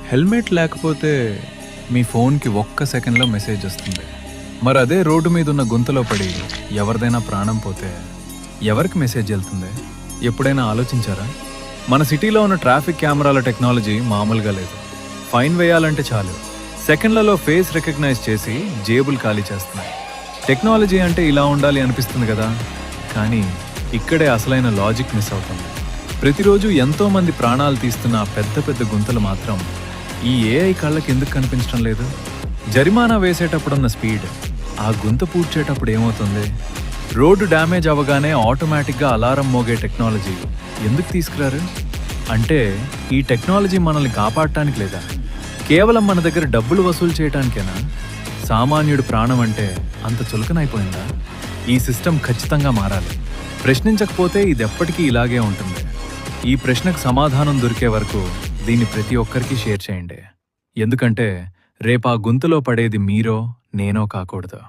Helmet లేకపోతే మీ ఫోన్కి ఒక్క సెకండ్లో మెసేజ్ వస్తుంది. మరి అదే రోడ్డు మీద ఉన్న గుంతలో పడి ఎవరిదైనా ప్రాణం పోతే ఎవరికి మెసేజ్ వెళ్తుంది? ఎప్పుడైనా ఆలోచించారా? మన సిటీలో ఉన్న ట్రాఫిక్ కెమెరాల టెక్నాలజీ మామూలుగా లేదు. ఫైన్ వేయాలంటే చాలు సెకండ్లలో ఫేస్ రికగ్నైజ్ చేసి జేబులు ఖాళీ చేస్తున్నాయి. టెక్నాలజీ అంటే ఇలా ఉండాలి అనిపిస్తుంది కదా, కానీ ఇక్కడే అసలైన లాజిక్ మిస్ అవుతుంది. ప్రతిరోజు ఎంతోమంది ప్రాణాలు తీస్తున్న పెద్ద పెద్ద గుంతలు మాత్రం ఈ ఏఐ కళ్ళకి ఎందుకు కనిపించడం లేదు? జరిమానా వేసేటప్పుడున్న స్పీడ్ ఆ గుంత పూడ్చేటప్పుడు ఏమవుతుంది? రోడ్డు డ్యామేజ్ అవ్వగానే ఆటోమేటిక్గా అలారం మోగే టెక్నాలజీ ఎందుకు తీసుకురారు? అంటే ఈ టెక్నాలజీ మనల్ని కాపాడటానికి లేదా కేవలం మన దగ్గర డబ్బులు వసూలు చేయటానికేనా? సామాన్యుడి ప్రాణం అంటే అంత చులకనైపోయిందా? ఈ సిస్టమ్ ఖచ్చితంగా మారాలి. ప్రశ్నించకపోతే ఇది ఎప్పటికీ ఇలాగే ఉంటుంది. ఈ ప్రశ్నకు సమాధానం దొరికే వరకు దీన్ని ప్రతి ఒక్కరికి షేర్ చేయండి. ఎందుకంటే రేపు ఆ గుంతలో పడేది మీరో నేనో కాకూడదు.